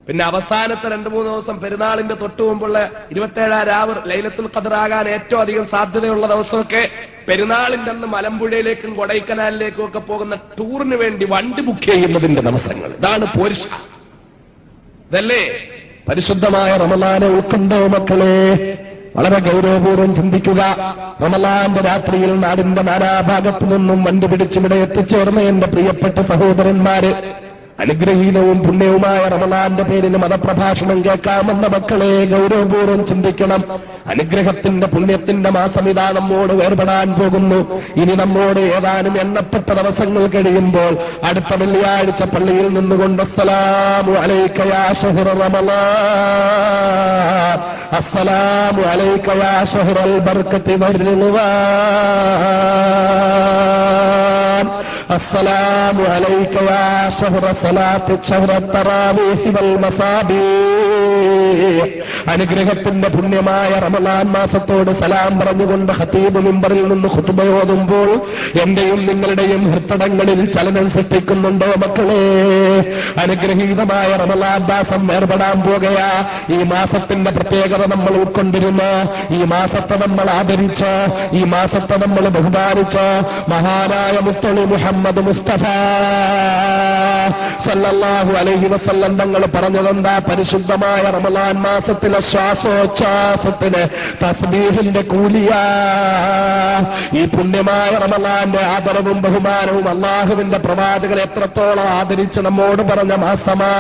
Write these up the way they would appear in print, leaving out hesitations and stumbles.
പിന്നെ അവസാനത്തെ 2-3 ദിവസം പെരുന്നാളിന്റെ തൊട്ടു മുമ്പുള്ള 27 രാവ് ലൈലത്തുൽ ഖദർ ആകാൻ ഏറ്റവും അധികം സാധ്യതയുള്ള ദിവസമൊക്കെ പെരുന്നാളിന്റെ അന്ന് മലമ്പുഴയിലേക്കും കൊടൈക്കനാലിലേക്കും ഒക്കെ പോകുന്ന ടൂറിന് വേണ്ടി വണ്ടി ബുക്ക് ചെയ്യുന്നതിന്റെ ദിവസങ്ങൾ. ഇതാണ് പോരിഷ. ഇതല്ലേ പരിശുദ്ധമായ റമളാനെ ഉൾക്കൊണ്ടോ മക്കളെ? വളരെ ഗൗരവപൂർവ്വം ചിന്തിക്കുക. റമളാന്റെ രാത്രിയിൽ നാടിന്റെ നാനാഭാഗത്തു നിന്നും വണ്ടി പിടിച്ചിവിടെ എത്തിച്ചേർന്ന എന്റെ പ്രിയപ്പെട്ട സഹോദരന്മാര്, അനുഗ്രഹീനവും പുണ്യവുമായ റമളാന്റെ പേരിന് മതപ്രഭാഷണം കേൾക്കാമെന്ന മക്കളെ ഗൗരവപൂർവ്വം ചിന്തിക്കണം. അനുഗ്രഹത്തിന്റെ പുണ്യത്തിന്റെ മാസം ഇതാ നമ്മോട് വേർപെടാൻ പോകുന്നു. ഇനി നമ്മോട് ഏതാനും എണ്ണപ്പെട്ട ദിവസങ്ങൾ കഴിയുമ്പോൾ അടുത്ത വെള്ളിയാഴ്ച പള്ളിയിൽ നിന്നുകൊണ്ട് അസ്സലാമു അലൈക യാ ശഹ്റ റമളാൻ, അസ്സലാമു അലൈക യാ ശഹ്റൽ ബർക്കത്തി വർ-റിദ്വാൻ, അസ്സലാമു അലൈക യാ ശഹ്റ സലാത്തി ശഹ്റ തറാവീഹി വൽ മസാബീഹ്. അനുഗ്രഹത്തിന്റെ പുണ്യമായ റമളാൻ മാസത്തോട് സലാം പറഞ്ഞുകൊണ്ട് ഖതീബ് മിമ്പറിൽ നിന്ന് ഖുതുബ ഓതുമ്പോൾ എന്റെയും നിങ്ങളുടെയും ഹൃദയങ്ങളിൽ ചലനം സൃഷ്ടിക്കുന്നുണ്ടോ മക്കളെ? അനുഗ്രഹീതമായ റമളാൻ മാസം വേർപെടാൻ പോകുകയാ. ഈ മാസത്തിന്റെ പ്രത്യേകത നമ്മൾ ഉൾക്കൊണ്ടിരുന്നു. ഈ മാസത്തെ നമ്മൾ ആദരിച്ച്, ഈ മാസത്തെ നമ്മൾ ബഹുമാനിച്ച് മഹാനായ മുത്തളി മുഹമ്മദ് മുസ്തഫ സല്ലല്ലാഹു അലൈഹി വസല്ലം തങ്ങൾ പറഞ്ഞതെന്താ? പരിശുദ്ധമായ റമളാൻ മാസത്തിലെ ശ്വാസോച്ഛ്വാസത്തിന് തസ്ബീഹിന്റെ കൂലിയാ. ഈ പുണ്യമായ റമളാന്റെ ആദരവും ബഹുമാനവും അള്ളാഹുവിന്റെ പ്രവാചകൻ എത്രത്തോളം ആദരിച്ച് നമ്മോട് പറഞ്ഞ മാസമാ.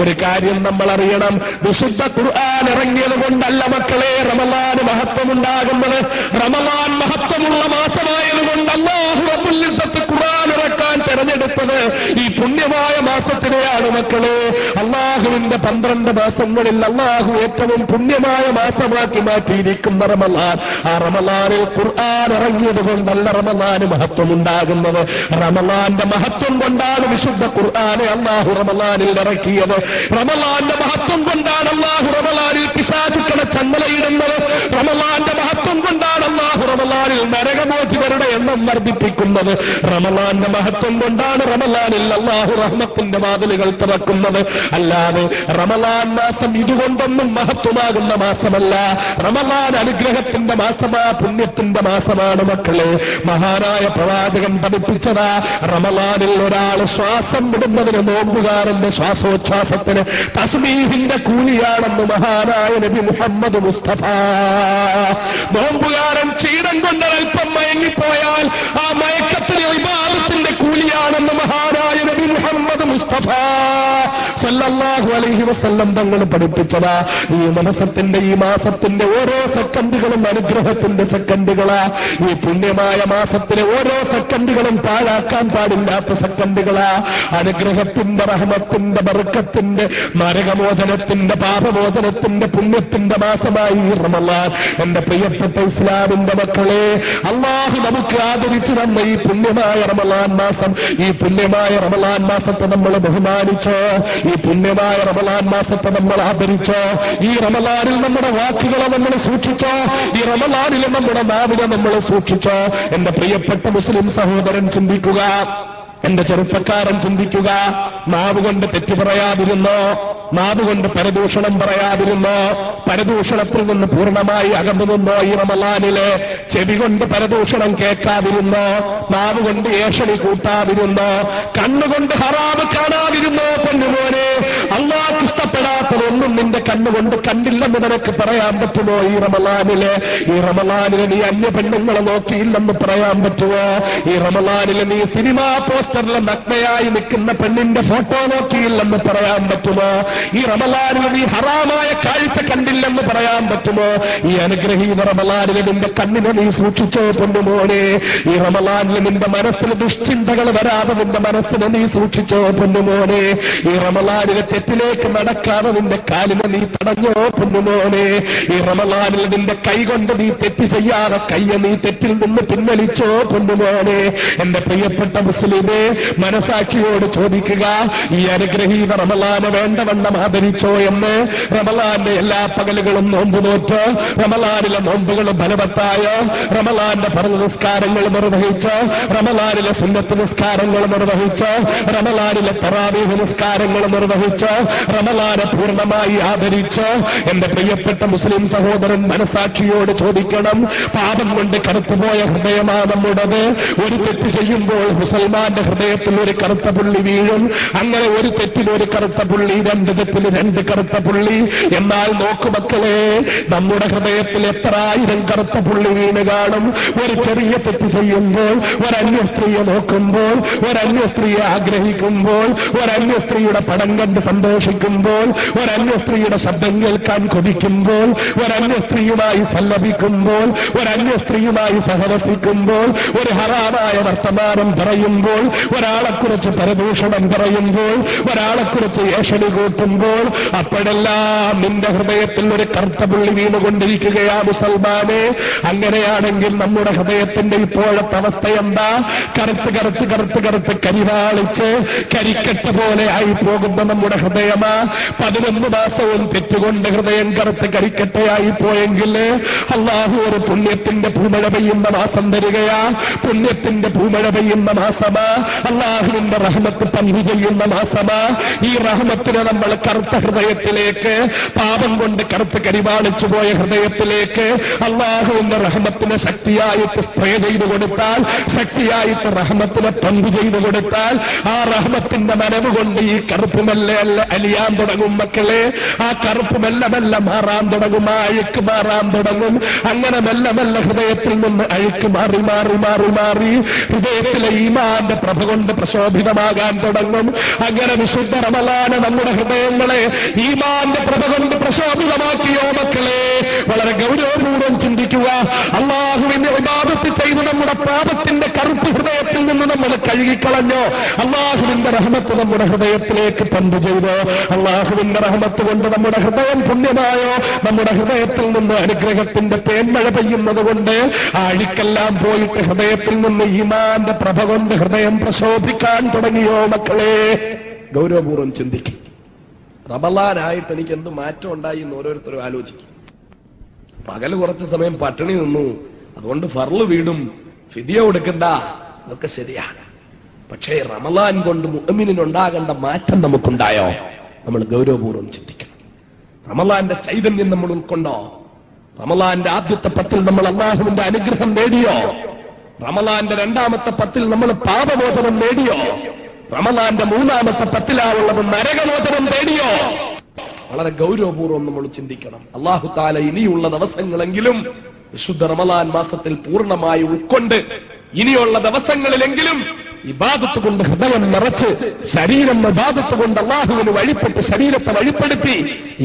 ഒരു കാര്യം നമ്മൾ അറിയണം, വിശുദ്ധ ഖുർആൻ ഇറങ്ങിയത് കൊണ്ടല്ല മക്കളെ റമളാന് മഹത്വമുണ്ടാകുന്നത്. റമളാൻ മഹത്വമുള്ള മാസമായതുകൊണ്ട് അല്ലാഹു റബ്ബുൽ ഇസ്സത്ത് ഖുർആൻ ഇറക്കാൻ തെരഞ്ഞെടുത്തത് ഈ പുണ്യമായ മാസത്തിനെയാണ് മക്കളെ. അള്ളാഹുവിന്റെ 12 മാസങ്ങളിൽ അള്ളാഹു ഏറ്റവും പുണ്യമായ മാസമാക്കി മാറ്റിയിരിക്കുന്ന റമളാൻ. ആ റമളാനിൽ ഖുർആൻ ഇറങ്ങിയത് കൊണ്ടല്ല റമളാന് മഹത്വമുണ്ടാകുന്നത്. റമളാന്റെ മഹത്വം കൊണ്ടാണ് വിശുദ്ധ ഖുർആനെ അള്ളാഹു റമളാനിൽ ഇറക്കിയത്. റമളാന്റെ മഹത്വം കൊണ്ടാണ് അള്ളാഹു റമളാനിൽ പിശാചുക്കളെ ചങ്ങലയിടുന്നത്. റമളാന്റെ മഹത്വം കൊണ്ടാണ് അള്ളാഹു റമളാനിൽ നരകമോചിതരുടെ എണ്ണം വർദ്ധിപ്പിക്കുന്നത്. റമളാന്റെ മഹത്വം കൊണ്ടാണ് റമളാനിൽ അള്ളാഹു റഹ്മത്തിന്റെ വാതിലുകൾ തുറക്കുന്നത്. അല്ലാതെ റമളാൻ മാസം ഇതുകൊണ്ടൊന്നും മഹത്വമാകുന്ന മാസമല്ല. റമളാൻ അനുഗ്രഹത്തിന്റെ മാസമാ, പുണ്യത്തിന്റെ മാസമാണ് മക്കളെ. മഹാനായ പ്രവാചകൻ പഠിപ്പിച്ചതാ, റമളാനിൽ ഒരാൾ ശ്വാസം വിടുന്നതിന് നോമ്പുകാരന്റെ ശ്വാസോച്ഛ്വാസത്തിന് തസ്ബീഹിന്റെ കൂലിയാണെന്ന് മഹാനായ നബി മുഹമ്മദ് മുസ്തഫ. നോമ്പുകാരൻ ക്ഷീണം കൊണ്ട് അല്പം മയങ്ങിപ്പോയാൽ ആ മയക്കത്തിന് ഇബാദത്തിന്റെ കൂലിയാണെന്ന് മഹാനായ നബി മുഹമ്മദ് മുസ്തഫ സല്ലല്ലാഹു അലൈഹി വസല്ലം തങ്ങൾ പഠിപ്പിച്ചതാ. ഈ മാസത്തിന്റെ ഓരോ സെക്കൻഡുകളും അനുഗ്രഹത്തിന്റെ സെക്കൻഡുകളാ. ഈ പുണ്യമായ മാസത്തിലെ ഓരോ സെക്കൻഡുകളും പാഴാക്കാൻ പാടില്ലാത്ത സെക്കൻഡുകളാ. അനുഗ്രഹത്തിന്റെ, റഹ്മത്തിന്റെ, ബർക്കത്തിന്റെ, നരകമോചനത്തിന്റെ, പാപമോചനത്തിന്റെ, പുണ്യത്തിന്റെ മാസമായി ഈ റമളാൻ. എന്റെ പ്രിയപ്പെട്ട ഇസ്ലാമിന്റെ മക്കളെ, അല്ലാഹു നമുക്ക് ആദരിച്ചു തന്ന ഈ പുണ്യമായ റമളാൻ മാസം, ഈ പുണ്യമായ റമളാൻ മാസത്തെ നമ്മൾ ബഹുമാനിച്ചോ? ഈ പുണ്യമായ റമളാൻ മാസത്തെ നമ്മൾ ആദരിച്ചോ? ഈ റമളാനിൽ നമ്മുടെ വാക്കുകളെ നമ്മൾ സൂക്ഷിച്ചോ? ഈ റമളാനിൽ നമ്മുടെ നാവിനെ നമ്മൾ സൂക്ഷിച്ചോ? എന്റെ പ്രിയപ്പെട്ട മുസ്ലിം സഹോദരൻ ചിന്തിക്കുക, എന്റെ ചെറുപ്പക്കാരൻ ചിന്തിക്കുക. നാവ് കൊണ്ട് തെറ്റ് പറയാതിരുന്നോ? നാവ് കൊണ്ട് പരദൂഷണം പറയാതിരുന്നോ? പരദൂഷണത്തിൽ നിന്ന് പൂർണ്ണമായി അകന്നു നിന്നോ? ഈ റമളാനിലെ ചെവി കൊണ്ട് പരദൂഷണം കേൾക്കാതിരുന്നോ? നാവ് കൊണ്ട് ഏഷണി കൂട്ടാതിരുന്നോ? കണ്ണുകൊണ്ട് ഹറാമ് കാണാതിരുന്നോ? പൊന്നുമോനെ, അല്ലാഹു ഇഷ്ടപ്പെടാത്തതൊന്നും നിന്റെ കണ്ണുകൊണ്ട് കണ്ടില്ലെന്ന് നിനക്ക് പറയാൻ പറ്റുമോ? ഈ റമളാനിലെ നീ അന്യ പെണ്ണുങ്ങളെ നോക്കിയില്ലെന്ന് പറയാൻ പറ്റുമോ? ഈ റമളാനിലെ നീ സിനിമാ പോസ്റ്ററിലെ നഗ്നയായി നിൽക്കുന്ന പെണ്ണിന്റെ ഫോട്ടോ നോക്കിയില്ലെന്ന് പറയാൻ പറ്റുമോ? ഈ റമളാനിൽ നീ ഹറാമായ കാഴ്ച കണ്ടില്ലെന്ന് പറയാൻ പറ്റുമോ? ഈ അനുഗ്രഹീത റമളാനിൽ നിന്റെ കണ്ണിനെ നീ സൂക്ഷിച്ചോ പൊന്നുമോനെ? ഈ റമളാനിൽ നിന്റെ മനസ്സിൽ ദുശ്ചിന്തകൾ വരാതെ നിന്റെ മനസ്സിനെ നീ സൂക്ഷിച്ചോ പൊന്നുമോനെ? ഈ റമളാനിലെ തെറ്റിലേക്ക് നടക്കാതെ നിന്റെ കാലിനെ നീ നീ തടഞ്ഞോ പൊന്നുമോനെ? ഈ റമളാനിൽ നിന്റെ കൈ കൊണ്ട് നീ തെറ്റ് ചെയ്യാതെ കയ്യെ നീ തെറ്റിൽ നിന്ന് പിൻവലിച്ചോ പൊന്നുമോനെ? എന്റെ പ്രിയപ്പെട്ട മുസ്ലിമേ, മനസാക്ഷിയോട് ചോദിക്കുക, ഈ അനുഗ്രഹീത റമളാന് വേണ്ടവണ്ണം ആദരിച്ചോ എന്ന്? റമളാന്റെ എല്ലാ പകലുകളും നോമ്പ് നോറ്റ്, റമളാനിലെ നോമ്പുകൾ ഫലവത്തായോ? റമളാന്റെ ഫർള് നിസ്കാരങ്ങൾ നിർവഹിച്ച്, റമളാനിലെ സുന്നത്ത് നിസ്കാരങ്ങൾ നിർവഹിച്ച്, റമളാനിലെ തറാവീഹ് നിസ്കാരങ്ങൾ നിർവഹിച്ച്, റമളാനെ പൂർണ്ണമായി ആദരിച്ച്, എന്റെ പ്രിയപ്പെട്ട മുസ്ലിം സഹോദരൻ മനസാക്ഷിയോട് ചോദിക്കണം. പാപം കൊണ്ട് കറുത്തുപോയ ഹൃദയമാണ് നമ്മുടേത്. ഒരു തെറ്റ് ചെയ്യുമ്പോൾ മുസൽമാന്റെ ഹൃദയത്തിൽ ഒരു കറുത്ത പുള്ളി വീഴും. അങ്ങനെ ഒരു തെറ്റിന് ഒരു കറുത്ത പുള്ളി, രണ്ട് തെറ്റിന് രണ്ട് കറുത്ത പുള്ളി. എന്നാൽ നോക്കുമക്കളെ, നമ്മുടെ ഹൃദയത്തിൽ എത്ര ആയിരം കറുത്ത പുള്ളി വീണ് കാണും. ഒരു ചെറിയ തെറ്റ് ചെയ്യുമ്പോൾ, ഒരന്യ സ്ത്രീയെ നോക്കുമ്പോൾ, ഒരന്യ സ്ത്രീയെ ആഗ്രഹിക്കുമ്പോൾ, ഒരന്യ സ്ത്രീയുടെ പടം കണ്ട് സന്തോഷിക്കുമ്പോൾ, ഒരന്യ സ്ത്രീയുടെ ശബ്ദം കേൾക്കാൻ കൊതിക്കുമ്പോൾ, ഒരന്യ സ്ത്രീയുമായി സല്ലപിക്കുമ്പോൾ, ഒരന്യ സ്ത്രീയുമായി സഹവസിക്കുമ്പോൾ, ഒരു ഹറാമായ വർത്തമാനം പറയുമ്പോൾ, ഒരാളെക്കുറിച്ച് പരദൂഷണം പറയുമ്പോൾ, ഒരാളെക്കുറിച്ച് ഏഷണി കൂട്ടുമ്പോൾ, അപ്പോഴെല്ലാം നിന്റെ ഹൃദയത്തിൽ ഒരു കറുത്ത പുള്ളി വീണുകൊണ്ടിരിക്കുകയാ മുസൽമാനെ. അങ്ങനെയാണെങ്കിൽ നമ്മുടെ ഹൃദയത്തിന്റെ ഇപ്പോഴത്തെ അവസ്ഥ എന്താ? കറുത്ത് കറുത്ത് കറുത്ത് കറുത്ത് കരിവാളിച്ച് കരിക്കട്ട പോലെ ആയി പോകുന്ന നമ്മുടെ ഹൃദയമാ. 11 മാസവും തെറ്റുകൊണ്ട് ഹൃദയം കറുത്ത് കരിക്കട്ടയായി പോയെങ്കിൽ അള്ളാഹു ഒരു പുണ്യത്തിന്റെ പൂമഴ പെയ്യുന്ന മാസം തരികയാ. പുണ്യത്തിന്റെ പൂമഴ പെയ്യുന്ന മാസമാ. അള്ളാഹുവിന്റെ റഹ്മത്ത് പങ്കു ചെയ്യുന്ന മാസമാ. ഈ റഹ്മത്തിനെ നമ്മൾ കറുത്ത ഹൃദയത്തിലേക്ക്, പാപം കൊണ്ട് കറുത്ത് കരിവാളിച്ചു പോയ ഹൃദയത്തിലേക്ക് അള്ളാഹുവിന്റെ റഹ്മത്തിനെ ശക്തിയായിട്ട് സ്പ്രേ ചെയ്തു കൊടുത്താൽ, ശക്തിയായിട്ട് റഹ്മത്തിനെ പങ്കു ചെയ്തു കൊടുത്താൽ, ആ റഹ്മത്തിന്റെ മനവ് കൊണ്ട് ഈ കറുപ്പ് മെല്ലെ അലിയാൻ തുടങ്ങും മക്കളെ. ആ കറുപ്പ് മെല്ലെ മെല്ലെ മാറാൻ തുടങ്ങും, ആ അഴുക്ക് മാറാൻ തുടങ്ങും. അങ്ങനെ മെല്ലെ മെല്ലെ ഹൃദയത്തിൽ നിന്ന് അഴുക്ക് മാറി മാറി മാറി മാറി ഹൃദയത്തിലെ ഈമാന്റെ പ്രഭ കൊണ്ട് പ്രശോഭിതമാകാൻ തുടങ്ങും. അങ്ങനെ വിശുദ്ധ റമളാന് നമ്മുടെ ഹൃദയങ്ങളെ ഈമാന്റെ പ്രഭ കൊണ്ട് പ്രശോഭിതമാക്കിയോ മക്കളെ? വളരെ ഗൗരവപൂർവ്വം ചിന്തിക്കുക. അള്ളാഹുവിന്റെ ഇബാദത്ത് ചെയ്ത് നമ്മുടെ പാപത്തിന്റെ കറുപ്പ് ഹൃദയത്തിൽ നിന്ന് നമ്മൾ കഴുകിക്കളഞ്ഞോ? അള്ളാഹുവിന്റെ റഹ്മത്ത് നമ്മുടെ ഹൃദയത്തിലേക്ക് പമ്പ് ചെയ്തോ? അള്ളാഹുവിന്റെ റഹ്മത്ത് കൊണ്ട് നമ്മുടെ ഹൃദയം പുണ്യമായോ? നമ്മുടെ ഹൃദയത്തിൽ നിന്ന് അനുഗ്രഹത്തിന്റെ തേന്മഴ പെയ്യുന്നത് കൊണ്ട് ആ അഴുക്കെല്ലാം പോയിട്ട് ഹൃദയത്തിൽ നിന്ന് ഈമാന്റെ പ്രഭ കൊണ്ട് ഹൃദയം പ്രശോഭിക്കാൻ തുടങ്ങിയോ മക്കളെ? ഗൗരവപൂർവ്വം ചിന്തിക്കും. റമളാനായിട്ട് എനിക്ക് എന്ത് മാറ്റം ഉണ്ടായി എന്ന് ഓരോരുത്തരും ആലോചിക്കും. പകല് കുറച്ച് സമയം പട്ടിണി നിന്നു, അതുകൊണ്ട് ഫർള് വീടും, ഫിദിയ കൊടുക്കണ്ട, അതൊക്കെ ശരിയാണ്. പക്ഷേ റമളാൻ കൊണ്ട് മുഅ്മിനിനുണ്ടാകേണ്ട മാറ്റം നമുക്കുണ്ടായോ? നമ്മൾ ഗൗരവപൂർവ്വം ചിന്തിക്കണം. റമളാന്റെ ചൈതന്യം നമ്മൾ ഉൾക്കൊണ്ടോ? റമളാന്റെ ആദ്യത്തെ 10 നമ്മൾ അല്ലാഹുവിന്റെ അനുഗ്രഹം നേടിയോ? റമളാന്റെ 2ാമത്തെ 10 നമ്മൾ പാപമോചനം നേടിയോ? റമളാന്റെ 3ാമത്തെ 10 നരകമോചനം നേടിയോ? വളരെ ഗൗരവപൂർവ്വം നമ്മൾ ചിന്തിക്കണം. അല്ലാഹു തആല ഇനിയുള്ള ദിവസങ്ങളെങ്കിലും വിശുദ്ധ റമളാൻ മാസത്തിൽ പൂർണ്ണമായി ഉൾക്കൊണ്ട് ഇനിയുള്ള ദിവസങ്ങളിലെങ്കിലും ഇബാദത്ത് കൊണ്ട് ഹൃദയം നിറച്ച്, ശരീരം ഇബാദത്ത് കൊണ്ട് അല്ലാഹുവിന് വഴിപ്പെട്ട് ശരീരത്തെ വഴിപ്പെടുത്തി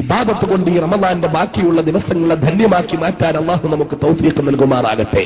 ഇബാദത്ത് കൊണ്ട് ഈ റമളാന്റെ ബാക്കിയുള്ള ദിവസങ്ങളെ ധന്യമാക്കി മാറ്റാൻ അല്ലാഹു നമുക്ക് തൗഫീഖ് നൽകുമാറാകട്ടെ.